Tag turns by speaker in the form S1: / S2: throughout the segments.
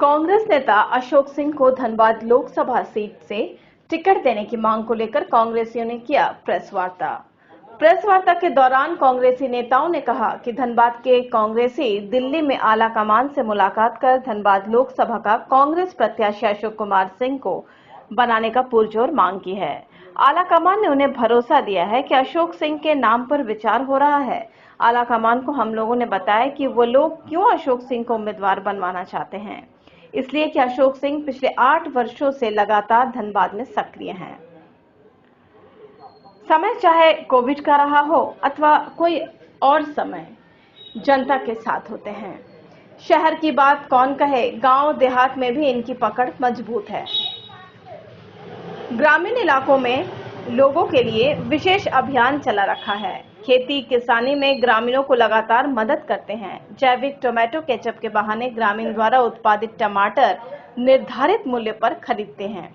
S1: कांग्रेस नेता अशोक सिंह को धनबाद लोकसभा सीट से टिकट देने की मांग को लेकर कांग्रेसियों ने किया प्रेस वार्ता। प्रेस वार्ता के दौरान कांग्रेसी नेताओं ने कहा कि धनबाद के कांग्रेसी दिल्ली में आला कमान से मुलाकात कर धनबाद लोकसभा का कांग्रेस प्रत्याशी अशोक कुमार सिंह को बनाने का पुरजोर मांग की है। आला कमान ने उन्हें भरोसा दिया है कि अशोक सिंह के नाम पर विचार हो रहा है। आला कमान को हम लोगों ने बताया कि वो लोग क्यों अशोक सिंह को उम्मीदवार बनवाना चाहते हैं, इसलिए कि अशोक सिंह पिछले 8 वर्षों से लगातार धनबाद में सक्रिय हैं। समय चाहे कोविड का रहा हो अथवा कोई और समय, जनता के साथ होते हैं। शहर की बात कौन कहे, गांव देहात में भी इनकी पकड़ मजबूत है। ग्रामीण इलाकों में लोगों के लिए विशेष अभियान चला रखा है। खेती किसानी में ग्रामीणों को लगातार मदद करते हैं। जैविक टोमेटो केचप के बहाने ग्रामीण द्वारा उत्पादित टमाटर निर्धारित मूल्य पर खरीदते हैं।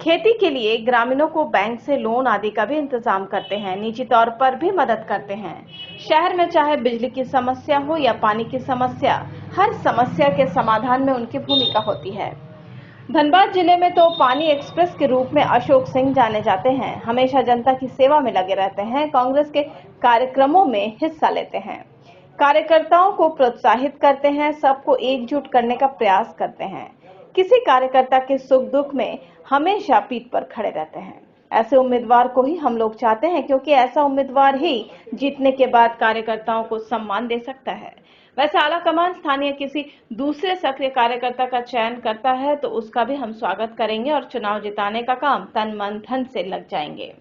S1: खेती के लिए ग्रामीणों को बैंक से लोन आदि का भी इंतजाम करते हैं। निजी तौर पर भी मदद करते हैं। शहर में चाहे बिजली की समस्या हो या पानी की समस्या, हर समस्या के समाधान में उनकी भूमिका होती है। धनबाद जिले में तो पानी एक्सप्रेस के रूप में अशोक सिंह जाने जाते हैं। हमेशा जनता की सेवा में लगे रहते हैं। कांग्रेस के कार्यक्रमों में हिस्सा लेते हैं, कार्यकर्ताओं को प्रोत्साहित करते हैं, सबको एकजुट करने का प्रयास करते हैं। किसी कार्यकर्ता के सुख दुख में हमेशा पीठ पर खड़े रहते हैं। ऐसे उम्मीदवार को ही हम लोग चाहते हैं, क्योंकि ऐसा उम्मीदवार ही जीतने के बाद कार्यकर्ताओं को सम्मान दे सकता है। वैसे आला कमान स्थानीय किसी दूसरे सक्रिय कार्यकर्ता का चयन करता है तो उसका भी हम स्वागत करेंगे और चुनाव जिताने का काम तन मन धन से लग जाएंगे।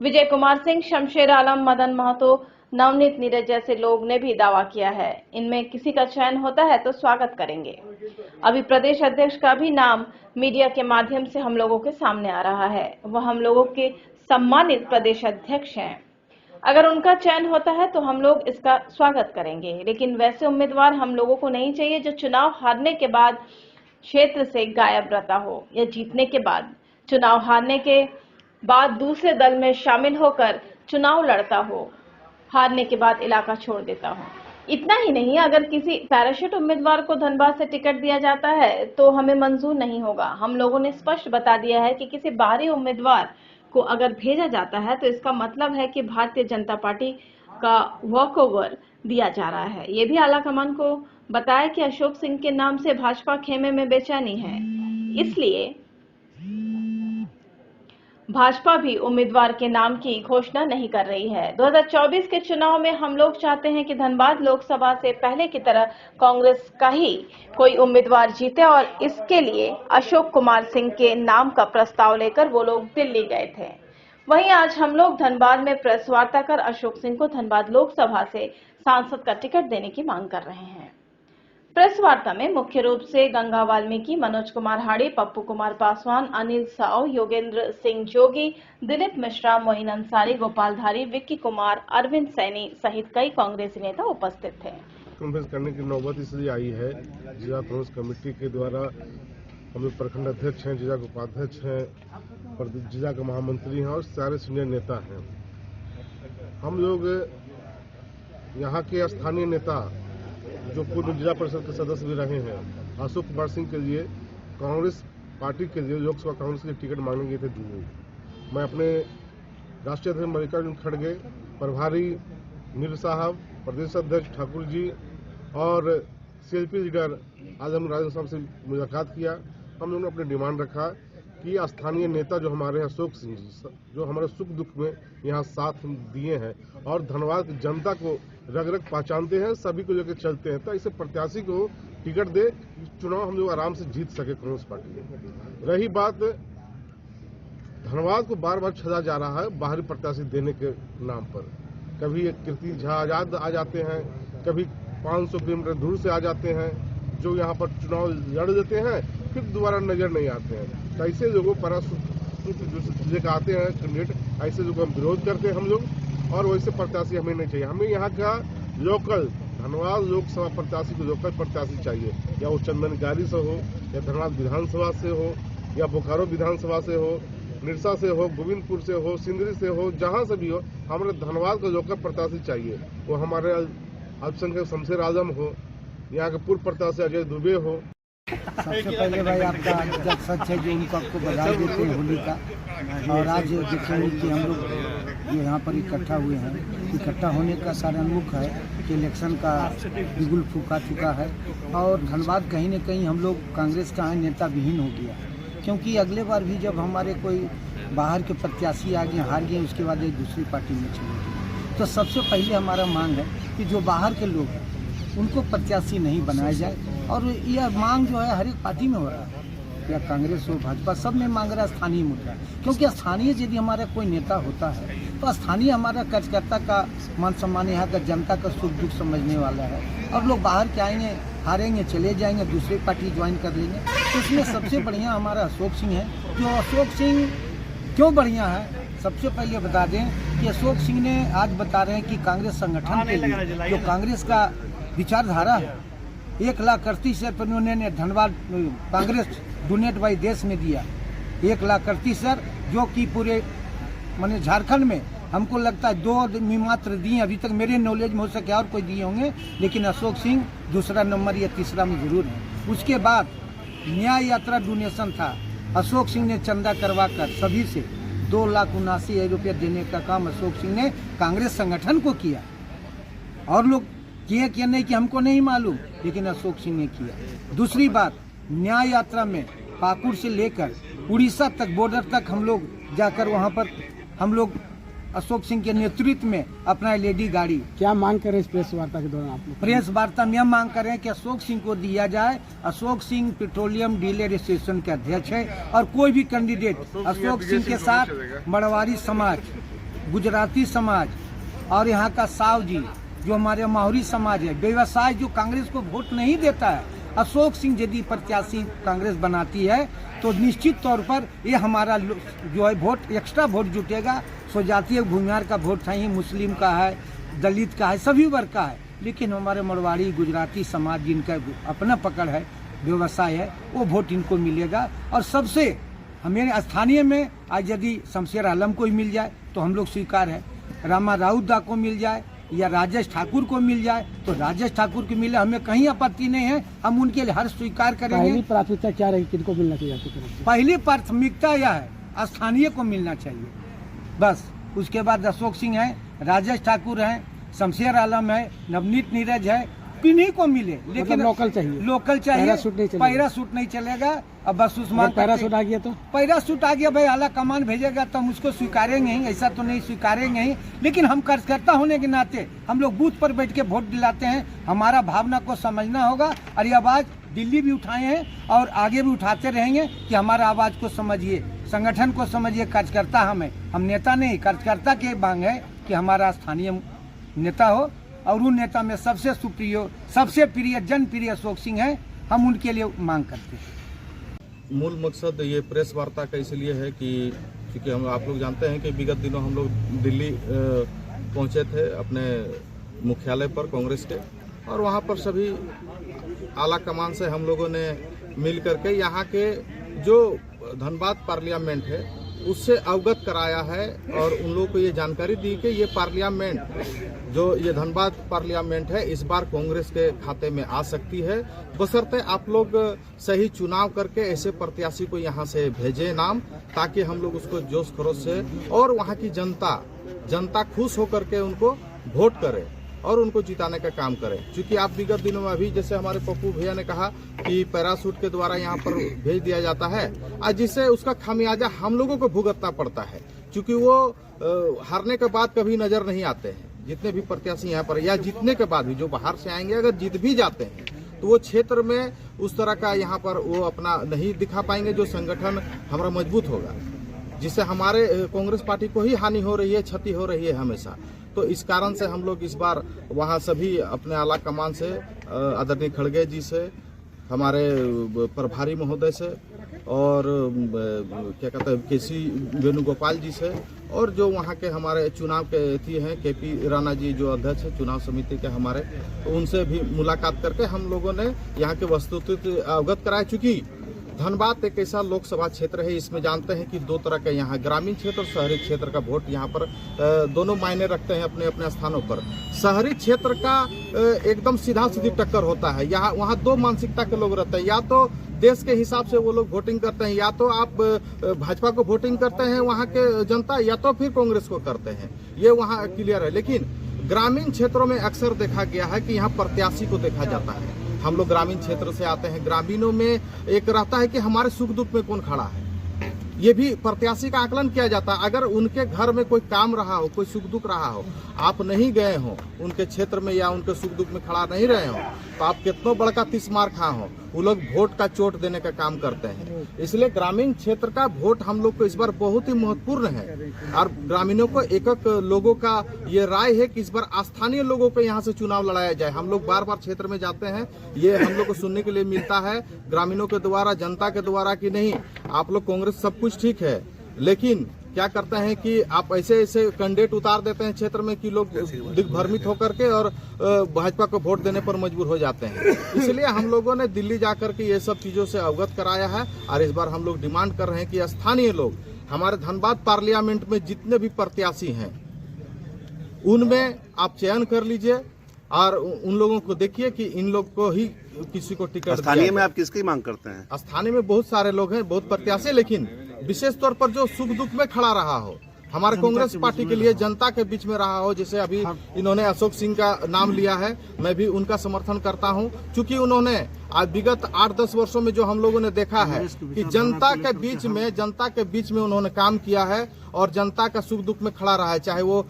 S1: विजय कुमार सिंह, शमशेर आलम, मदन महतो, नवनीत नीरज जैसे लोग ने भी दावा किया है। इनमें किसी का चयन होता है तो स्वागत करेंगे। अभी प्रदेश अध्यक्ष का भी नाम मीडिया के माध्यम से हम लोगों के सामने आ रहा है। वह हम लोगों के सम्मानित प्रदेश अध्यक्ष हैं। अगर उनका चयन होता है तो हम लोग इसका स्वागत करेंगे, लेकिन वैसे उम्मीदवार हम लोगों को नहीं चाहिए जो चुनाव हारने के बाद क्षेत्र से गायब रहता हो, या जीतने के बाद, चुनाव हारने के बाद दूसरे दल में शामिल होकर चुनाव लड़ता हो, हारने के बाद इलाका छोड़ देता हो। इतना ही नहीं, अगर किसी पैराशूट उम्मीदवार को धनबाद से टिकट दिया जाता है तो हमें मंजूर नहीं होगा। हम लोगों ने स्पष्ट बता दिया है कि किसी बाहरी उम्मीदवार को अगर भेजा जाता है तो इसका मतलब है कि भारतीय जनता पार्टी का वॉकओवर दिया जा रहा है। ये भी आला कमान को बताया कि अशोक सिंह के नाम से भाजपा खेमे में बेचैनी है, इसलिए भाजपा भी उम्मीदवार के नाम की घोषणा नहीं कर रही है। 2024 के चुनाव में हम लोग चाहते हैं कि धनबाद लोकसभा से पहले की तरह कांग्रेस का ही कोई उम्मीदवार जीते, और इसके लिए अशोक कुमार सिंह के नाम का प्रस्ताव लेकर वो लोग दिल्ली गए थे। वहीं आज हम लोग धनबाद में प्रेस वार्ता कर अशोक सिंह को धनबाद लोकसभा से सांसद का टिकट देने की मांग कर रहे हैं। प्रेस वार्ता में मुख्य रूप से गंगा वाल्मीकि, मनोज कुमार हाड़ी, पप्पू कुमार पासवान, अनिल साव, योगेंद्र सिंह जोगी, दिलीप मिश्रा, मोइन अंसारी, गोपाल धारी, विक्की कुमार, अरविंद सैनी सहित कई कांग्रेसी नेता उपस्थित थे।
S2: कॉन्फ्रेंस करने की नौबत इसलिए आई है, जिला कांग्रेस कमेटी के द्वारा हम लोग प्रखंड अध्यक्ष हैं, जिला के उपाध्यक्ष हैं, और जिला के महामंत्री हैं और सारे सीनियर नेता हैं। हम लोग यहाँ के स्थानीय नेता जो पूर्व जिला परिषद के सदस्य भी रहे हैं, अशोक कुमार सिंह के लिए कांग्रेस पार्टी के लिए लोकसभा कांग्रेस के लिए टिकट मांगे गए थे दिल्ली। मैं अपने राष्ट्रीय अध्यक्ष मल्लिकार्जुन खड़गे, प्रभारी नील साहब, प्रदेश अध्यक्ष ठाकुर जी और सीएलपी लीडर आजम राजन साहब से मुलाकात किया। हम लोगों ने अपने डिमांड रखा कि स्थानीय नेता जो हमारे अशोक सिंह जी, जो हमारे सुख दुख में यहाँ साथ दिए हैं और धनबाद की जनता को रग रग पहचानते हैं, सभी को लेकर चलते हैं, तो इसे प्रत्याशी को टिकट दे, चुनाव हम लोग आराम से जीत सके कांग्रेस पार्टी। रही बात, धनबाद को बार बार छदा जा रहा है बाहरी प्रत्याशी देने के नाम पर। कभी एक कीर्ति झा आजाद आ जाते हैं, कभी 500 किलोमीटर दूर से आ जाते हैं, जो यहाँ पर चुनाव लड़ देते हैं, फिर दोबारा नजर नहीं आते हैं। तो ऐसे लोगों पर लेकर आते हैं कैंडिडेट, ऐसे लोगों का विरोध करते हैं हम लोग, और वैसे प्रत्याशी हमें नहीं चाहिए। हमें यहाँ का लोकल धनबाद लोकसभा प्रत्याशी को लोकल प्रत्याशी चाहिए, या वो चंदनकारी से हो, या धनबाद विधानसभा से हो, या बोकारो विधानसभा से हो, निरसा से हो, गोविंदपुर से हो, सिंदरी से हो, जहाँ से भी हो, हमारे धनबाद का लोकल प्रत्याशी चाहिए। वो हमारे अल्पसंख्यक शमशेर आलम हो, यहाँ के पूर्व प्रत्याशी अजय दुबे हो।
S3: सबसे पहले भाई आपका जब सच है जो उनको आपको बधाई देते हैं होली का। और आज देखेंगे कि हम लोग जो यहाँ पर इकट्ठा हुए हैं, इकट्ठा होने का सारांश है कि इलेक्शन का बिगुल फूका चुका है। और धनबाद कहीं न कहीं हम लोग कांग्रेस का नेता विहीन हो गया, क्योंकि अगले बार भी जब हमारे कोई बाहर के प्रत्याशी आ गए, हार गए, उसके बाद एक दूसरी पार्टी में चले गए। तो सबसे पहले हमारा मांग है कि जो बाहर के लोग हैं उनको प्रत्याशी नहीं बनाया जाए। और यह मांग जो है हर एक पार्टी में हो रहा है, या कांग्रेस हो भाजपा, सब में मांग रहा है स्थानीय मुद्दा। क्योंकि स्थानीय यदि हमारा कोई नेता होता है तो स्थानीय हमारा कार्यकर्ता का मान सम्मान, यहाँ का जनता का सुख दुख समझने वाला है। और लोग बाहर के आएंगे, हारेंगे, चले जाएंगे, दूसरी पार्टी ज्वाइन कर लेंगे। तो इसमें सबसे बढ़िया हमारा अशोक सिंह है। जो अशोक सिंह क्यों बढ़िया है, सबसे पहले बता दें कि अशोक सिंह ने आज बता रहे हैं कि कांग्रेस संगठन के लिए जो कांग्रेस का विचारधारा है, 1,38,000 उन्होंने धनबाद कांग्रेस डोनेट बाई देश में दिया। 1,38,000 जो कि पूरे माने झारखंड में हमको लगता है 2 आदमी मात्र दिए अभी तक, मेरे नॉलेज में हो सके और कोई दिए होंगे, लेकिन अशोक सिंह दूसरा नंबर या तीसरा में जरूर है। उसके बाद न्याय यात्रा डोनेशन था, अशोक सिंह ने चंदा करवा कर सभी से 2,79,000 रुपये देने का काम अशोक सिंह ने कांग्रेस संगठन को किया। और लोग किए कि नहीं कि हमको नहीं मालूम, लेकिन अशोक सिंह ने किया। दूसरी बात, न्याय यात्रा में पाकुड़ से लेकर उड़ीसा तक बॉर्डर तक हम लोग जाकर वहां पर हम लोग अशोक सिंह के नेतृत्व में अपना लेडी गाड़ी।
S4: क्या मांग करें इस प्रेस वार्ता के दौरान आप लोग?
S3: प्रेस वार्ता में हम मांग कर रहे हैं कि अशोक सिंह को दिया जाए। Ashok Singh petroleum dealer association के अध्यक्ष है, और कोई भी कैंडिडेट अशोक सिंह के साथ मड़वाड़ी समाज, गुजराती समाज और यहाँ का साव जी जो हमारे माहौरी समाज है, व्यवसाय जो कांग्रेस को वोट नहीं देता है, अशोक सिंह यदि प्रत्याशी कांग्रेस बनाती है तो निश्चित तौर पर ये हमारा जो है वोट, एक्स्ट्रा वोट जुटेगा। स्वजातीय भूमिहार का वोट है, मुस्लिम का है, दलित का है, सभी वर्ग का है, लेकिन हमारे मरवाड़ी गुजराती समाज जिनका अपना पकड़ है, व्यवसाय है, वो वोट इनको मिलेगा। और सबसे हमें स्थानीय में आज यदि शमशेर आलम को ही मिल जाए तो हम लोग स्वीकार है, रामा राउत को मिल जाए या राजेश ठाकुर को मिल जाए तो राजेश ठाकुर को मिले, हमें कहीं आपत्ति नहीं है, हम उनके लिए हर स्वीकार करेंगे।
S4: पहली प्राथमिकता क्या रहेगी, किनको मिलना चाहिए आपकी तरफ से?
S3: पहली प्राथमिकता यह है स्थानीय को मिलना चाहिए बस। उसके बाद अशोक सिंह है, राजेश ठाकुर है, शमशेर आलम है, नवनीत नीरज है, किन्हीं को मिले, लेकिन
S4: लोकल चाहिए,
S3: लोकल चाहिए। पैराशूट नहीं चलेगा। अब बस उस मांग
S4: पैराशूट आ गया तो
S3: पैराशूट आ गया भाई, आला कमान भेजेगा तो हम उसको स्वीकारेंगे ही, ऐसा तो नहीं स्वीकारेंगे ही। लेकिन हम कार्यकर्ता होने के नाते हम लोग बूथ पर बैठ के वोट दिलाते हैं, हमारा भावना को समझना होगा। और ये आवाज दिल्ली भी उठाए हैं और आगे भी उठाते रहेंगे कि हमारा आवाज को समझिए, संगठन को समझिए। कार्यकर्ता हम नेता नहीं, कार्यकर्ता की मांग है कि हमारा स्थानीय नेता हो, और उन नेता में सबसे सबसे प्रिय जनप्रिय अशोक सिंह है, हम उनके लिए मांग करते हैं।
S5: मूल मकसद ये प्रेस वार्ता का इसलिए है कि क्योंकि हम आप लोग जानते हैं कि विगत दिनों हम लोग दिल्ली पहुंचे थे अपने मुख्यालय पर कांग्रेस के, और वहां पर सभी आला कमान से हम लोगों ने मिल करके यहाँ के जो धनबाद पार्लियामेंट है उससे अवगत कराया है, और उन लोगों को ये जानकारी दी कि ये पार्लियामेंट जो ये धनबाद पार्लियामेंट है इस बार कांग्रेस के खाते में आ सकती है, बशर्ते आप लोग सही चुनाव करके ऐसे प्रत्याशी को यहाँ से भेजें नाम, ताकि हम लोग उसको जोश खरोश से और वहाँ की जनता खुश होकर के उनको वोट करे और उनको जिताने का काम करें। क्योंकि आप विगत दिनों में अभी जैसे हमारे पप्पू भैया ने कहा कि पैराशूट के द्वारा यहाँ पर भेज दिया जाता है, और जिससे उसका खामियाजा हम लोगों को भुगतना पड़ता है, क्योंकि वो हारने के बाद कभी नजर नहीं आते हैं। जितने भी प्रत्याशी यहाँ पर या जीतने के बाद भी जो बाहर से आएंगे, अगर जीत भी जाते हैं तो वो क्षेत्र में उस तरह का यहाँ पर वो अपना नहीं दिखा पाएंगे जो संगठन हमारा मजबूत होगा, जिससे हमारे कांग्रेस पार्टी को ही हानि हो रही है, क्षति हो रही है हमेशा। तो इस कारण से हम लोग इस बार वहाँ सभी अपने आला कमान से, आदरणीय खड़गे जी से, हमारे प्रभारी महोदय से, और क्या कहते हैं केसी वेणुगोपाल जी से, और जो वहाँ के हमारे चुनाव के थी हैं केपी राणा जी जो अध्यक्ष है चुनाव समिति के हमारे, तो उनसे भी मुलाकात करके हम लोगों ने यहाँ के वस्तुस्थिति अवगत कराया। चूँकि धनबाद एक ऐसा लोकसभा क्षेत्र है, इसमें जानते हैं कि दो तरह के यहाँ ग्रामीण क्षेत्र और शहरी क्षेत्र का वोट यहाँ पर दोनों मायने रखते हैं अपने अपने स्थानों पर। शहरी क्षेत्र का एकदम सीधा सीधी टक्कर होता है। यहाँ वहाँ दो मानसिकता के लोग रहते हैं, या तो देश के हिसाब से वो लोग वोटिंग करते हैं, या तो आप भाजपा को वोटिंग करते हैं वहाँ के जनता, या तो फिर कांग्रेस को करते हैं, ये वहाँ क्लियर है। लेकिन ग्रामीण क्षेत्रों में अक्सर देखा गया है कि यहाँ प्रत्याशी को देखा जाता है। हम लोग ग्रामीण क्षेत्र से आते हैं, ग्रामीणों में एक रहता है कि हमारे सुख दुख में कौन खड़ा है, ये भी प्रत्याशी का आकलन किया जाता है। अगर उनके घर में कोई काम रहा हो, कोई सुख दुख रहा हो, आप नहीं गए हो उनके क्षेत्र में या उनके सुख दुख में खड़ा नहीं रहे हो, तो आप कितना बड़का 30 मार खा हो, वो लोग वोट का चोट देने का काम करते हैं। इसलिए ग्रामीण क्षेत्र का वोट हम लोग को इस बार बहुत ही महत्वपूर्ण है। और ग्रामीणों को एक एक लोगों का ये राय है कि इस बार स्थानीय लोगों को यहाँ से चुनाव लड़ाया जाए। हम लोग बार बार क्षेत्र में जाते हैं, ये हम लोग को सुनने के लिए मिलता है ग्रामीणों के द्वारा, जनता के द्वारा, कि नहीं आप लोग कांग्रेस सब कुछ ठीक है, लेकिन क्या करते हैं कि आप ऐसे ऐसे कैंडिडेट उतार देते हैं क्षेत्र में कि लोग दिग्भ्रमित होकर के और भाजपा को वोट देने पर मजबूर हो जाते हैं। इसलिए हम लोगों ने दिल्ली जाकर के ये सब चीजों से अवगत कराया है। और इस बार हम लोग डिमांड कर रहे हैं कि स्थानीय लोग हमारे धनबाद पार्लियामेंट में जितने भी प्रत्याशी हैं उनमें आप चयन कर लीजिए और उन लोगों को देखिए कि इन लोग को ही किसी को टिकट।
S6: स्थानीय में आप किसकी मांग करते हैं?
S5: स्थानीय में बहुत सारे लोग हैं, बहुत प्रत्याशी, लेकिन विशेष तौर पर जो सुख दुख में खड़ा रहा हो, हमारे कांग्रेस पार्टी के लिए जनता के बीच में रहा हो। जैसे अभी इन्होंने अशोक सिंह का नाम लिया है, मैं भी उनका समर्थन करता हूं, क्योंकि उन्होंने आज विगत 8-10 वर्षों में जो हम लोगों ने देखा है कि जनता के बीच में उन्होंने काम किया है और जनता का सुख दुख में खड़ा रहा है। चाहे वो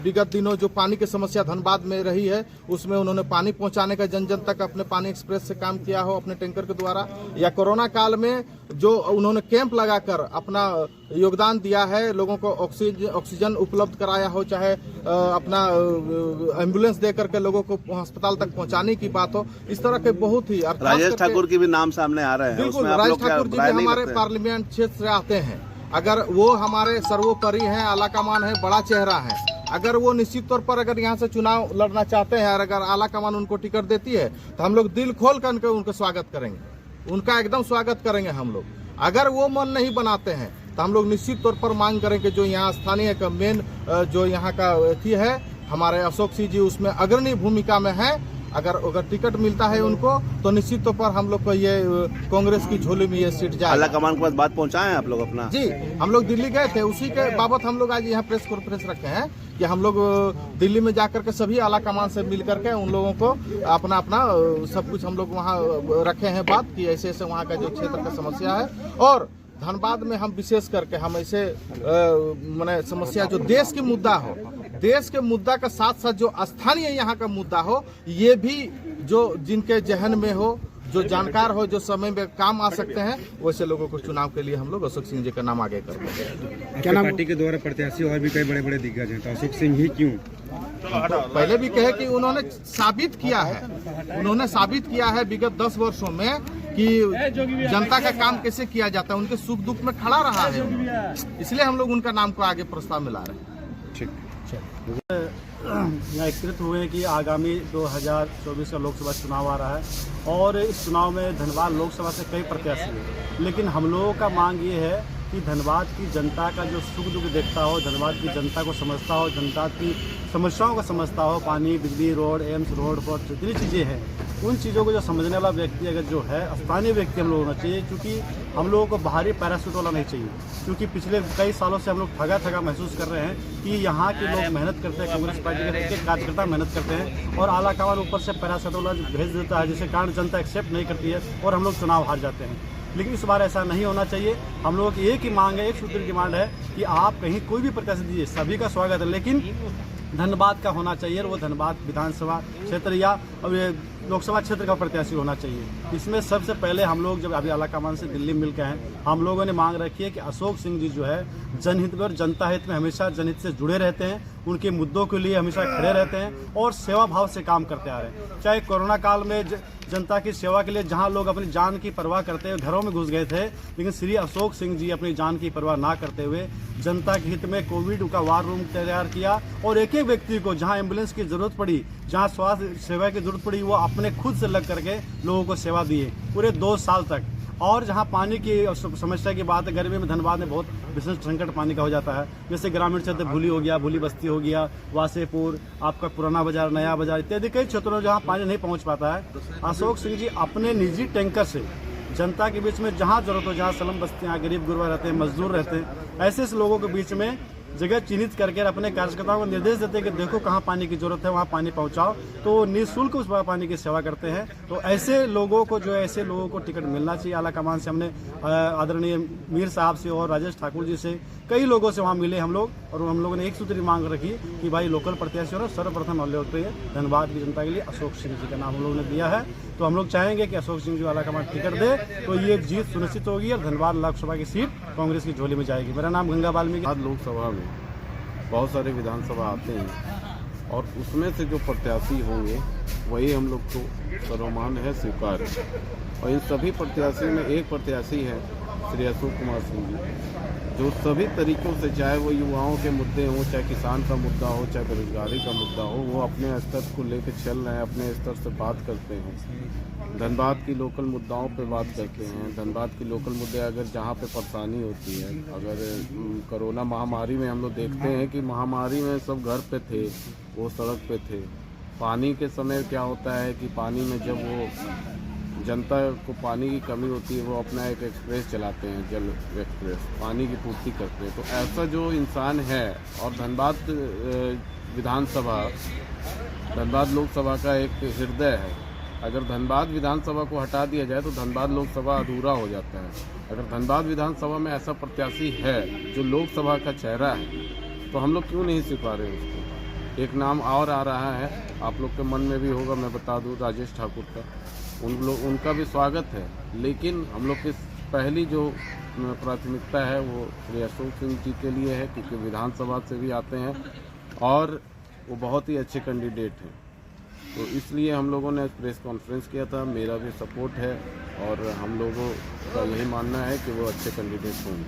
S5: विगत दिनों जो पानी की समस्या धनबाद में रही है, उसमें उन्होंने पानी पहुंचाने का जन जन तक अपने पानी एक्सप्रेस से काम किया हो अपने टैंकर के द्वारा, या कोरोना काल में जो उन्होंने कैंप लगाकर अपना योगदान दिया है, लोगों को ऑक्सीजन उपलब्ध कराया हो, चाहे अपना एम्बुलेंस दे करके लोगों को अस्पताल तक पहुंचाने की बात हो। इस तरह के बहुत ही
S6: राजेश ठाकुर की भी नाम सामने आ रहा है।
S5: बिल्कुल, राजेश ठाकुर जी भी हमारे पार्लियामेंट क्षेत्र से आते हैं। अगर वो हमारे सर्वोपरि हैं, आला कमान है, बड़ा चेहरा है, अगर वो निश्चित तौर पर अगर यहाँ से चुनाव लड़ना चाहते हैं और अगर आला कमान उनको टिकट देती है तो हम लोग दिल खोल कर उनका स्वागत करेंगे, उनका एकदम स्वागत करेंगे हम लोग। अगर वो मन नहीं बनाते हैं तो हम लोग निश्चित तौर पर मांग करेंगे जो यहाँ स्थानीय का मेन जो यहाँ का थी है हमारे अशोक सिंह जी, उसमें अग्रणी भूमिका में है। अगर टिकट मिलता है उनको तो निश्चित तौर पर हम लोग को ये कांग्रेस की झोली में ये सीट जाए।
S6: आला कमान के पास बात पहुंचाए आप लोग अपना?
S5: जी, हम लोग दिल्ली गए थे, उसी के बाबत हम लोग आज यहाँ प्रेस कॉन्फ्रेंस रखे हैं कि हम लोग दिल्ली में जाकर के सभी आला कमान से मिल करके उन लोगों को अपना अपना सब कुछ हम लोग वहाँ रखे हैं बात कि ऐसे ऐसे वहाँ का जो क्षेत्र का समस्या है। और धनबाद में हम विशेष करके हम ऐसे माने समस्या जो देश की मुद्दा हो, देश के मुद्दा के साथ साथ जो स्थानीय यहाँ का मुद्दा हो, ये भी जो जिनके जहन में हो, जो जानकार हो, जो समय में काम आ सकते हैं, वैसे लोगों को चुनाव के लिए हम लोग अशोक सिंह जी का नाम आगे करते हैं।
S7: क्या पार्टी के द्वारा प्रत्याशी और भी कई बड़े बड़े दिग्गज हैं, तो अशोक सिंह ही क्यों?
S5: तो पहले भी कहे कि उन्होंने साबित किया है विगत 10 वर्षों में कि जनता का काम कैसे किया जाता है, उनके सुख दुख में खड़ा रहा है, इसलिए हम लोग उनका नाम को आगे प्रस्ताव में ला रहे हैं।
S7: ठीक।
S8: यहाँ एकत्रित हुए हैं कि आगामी 2024 का लोकसभा चुनाव आ रहा है और इस चुनाव में धनबाद लोकसभा से कई प्रत्याशी हैं, लेकिन हम लोगों का मांग ये है कि धनबाद की जनता का जो सुख दुख देखता हो, धनबाद की जनता को समझता हो, जनता की समस्याओं को समझता हो, पानी, बिजली, रोड, एम्स रोड पर जितनी चीज़ें हैं, उन चीज़ों को जो समझने वाला व्यक्ति अगर जो है स्थानीय व्यक्ति हम लोग होना चाहिए, क्योंकि हम लोगों को बाहरी पैराशूट वाला नहीं चाहिए। क्योंकि पिछले कई सालों से हम लोग ठगा महसूस कर रहे हैं कि यहाँ के लोग मेहनत करते हैं, कांग्रेस पार्टी के कार्यकर्ता मेहनत करते हैं और आला कमान ऊपर से पैराशूट वाला भेज देता है, जिसके कारण जनता एक्सेप्ट नहीं करती है और हम लोग चुनाव हार जाते हैं। लेकिन इस बार ऐसा नहीं होना चाहिए। हम लोगों की एक ही मांग है, एक सूत्र की मांग है कि आप कहीं कोई भी प्रत्याशी दीजिए, सभी का स्वागत है, लेकिन धनबाद का होना चाहिए और वो धनबाद विधानसभा क्षेत्र या लोकसभा क्षेत्र का प्रत्याशी होना चाहिए। इसमें सबसे पहले हम लोग जब अभी आला कमान से दिल्ली मिल के हैं, हम लोगों ने मांग रखी है कि अशोक सिंह जी जो है जनहित में और जनता हित में हमेशा जनहित से जुड़े रहते हैं, उनके मुद्दों के लिए हमेशा खड़े रहते हैं और सेवा भाव से काम करते आ रहे हैं। चाहे कोरोना काल में जनता की सेवा के लिए जहां लोग अपनी जान की परवाह करते हुए घरों में घुस गए थे, लेकिन श्री अशोक सिंह जी अपनी जान की परवाह ना करते हुए जनता के हित में कोविड का वार रूम तैयार किया और एक एक व्यक्ति को जहां एम्बुलेंस की जरूरत पड़ी, जहां स्वास्थ्य सेवा की जरूरत पड़ी, वो अपने खुद से लग करके लोगों को सेवा दिए। पूरे 2 साल तक और जहाँ पानी की समस्या की बात है, गर्मी में धनबाद में बहुत विशेष संकट पानी का हो जाता है। जैसे ग्रामीण क्षेत्र भूली हो गया, भूली बस्ती हो गया, वासेपुर, आपका पुराना बाजार, नया बाजार इत्यादि कई क्षेत्रों में जहाँ पानी नहीं पहुँच पाता है। अशोक सिंह जी अपने निजी टैंकर से जनता के बीच में जहाँ जरूरत हो, जहाँ स्लम बस्तियाँ, गरीब गुरबा रहते हैं, मजदूर रहते हैं, ऐसे लोगों के बीच में जगह चिन्हित करके अपने कार्यकर्ताओं को निर्देश देते हैं कि देखो कहाँ पानी की जरूरत है, वहाँ पानी पहुँचाओ, तो निःशुल्क उस पानी की सेवा करते हैं। तो ऐसे लोगों को ऐसे लोगों को टिकट मिलना चाहिए। आला कमान से हमने आदरणीय मीर साहब से और राजेश ठाकुर जी से कई लोगों से वहाँ मिले हम लोग, और हम लोगों ने एक सूत्री मांग रखी कि भाई लोकल प्रत्याशी हो, सर्वप्रथम लोकप्रिय धनबाद की जनता के लिए अशोक सिंह जी का नाम हम लोगों ने दिया है। तो हम लोग चाहेंगे कि अशोक सिंह जी आला कमान टिकट दे तो ये जीत सुनिश्चित होगी और धनबाद लोकसभा की सीट कांग्रेस की झोली में जाएगी। मेरा नाम गंगा वाल्मीकि।
S5: लोकसभा में बहुत सारे विधानसभा आते हैं और उसमें से जो प्रत्याशी होंगे वही हम लोग को सर्वमान्य है, स्वीकार है। और इन सभी प्रत्याशी में एक प्रत्याशी है श्री अशोक कुमार सिंह जी, जो सभी तरीकों से, चाहे वो युवाओं के मुद्दे हों, चाहे किसान का मुद्दा हो, चाहे बेरोजगारी का मुद्दा हो, वो अपने स्तर को लेकर चल रहे हैं, अपने स्तर से बात करते हैं। धनबाद की लोकल मुद्दाओं पे बात करते हैं। धनबाद की लोकल मुद्दे अगर जहाँ पे परेशानी होती है, अगर कोरोना महामारी में हम लोग देखते हैं कि महामारी में सब घर पे थे, वो सड़क पे थे। पानी के समय क्या होता है कि पानी में जब वो जनता को पानी की कमी होती है, वो अपना एक एक्सप्रेस चलाते हैं, जल एक्सप्रेस, पानी की पूर्ति करते हैं। तो ऐसा जो इंसान है, और धनबाद विधानसभा धनबाद लोकसभा का एक हृदय है। अगर धनबाद विधानसभा को हटा दिया जाए तो धनबाद लोकसभा अधूरा हो जाता है। अगर धनबाद विधानसभा में ऐसा प्रत्याशी है जो लोकसभा का चेहरा है, तो हम लोग क्यों नहीं स्वीकारें उसको। एक नाम और आ रहा है, आप लोग के मन में भी होगा, मैं बता दूं, राजेश ठाकुर का। उनका भी स्वागत है, लेकिन हम लोग की पहली जो प्राथमिकता है वो श्री अशोक सिंह जी के लिए है, क्योंकि विधानसभा से भी आते हैं और वो बहुत ही अच्छे कैंडिडेट हैं। तो इसलिए हम लोगों ने प्रेस कॉन्फ्रेंस किया था। मेरा भी सपोर्ट है और हम लोगों का यही मानना है कि वो अच्छे कैंडिडेट होंगे।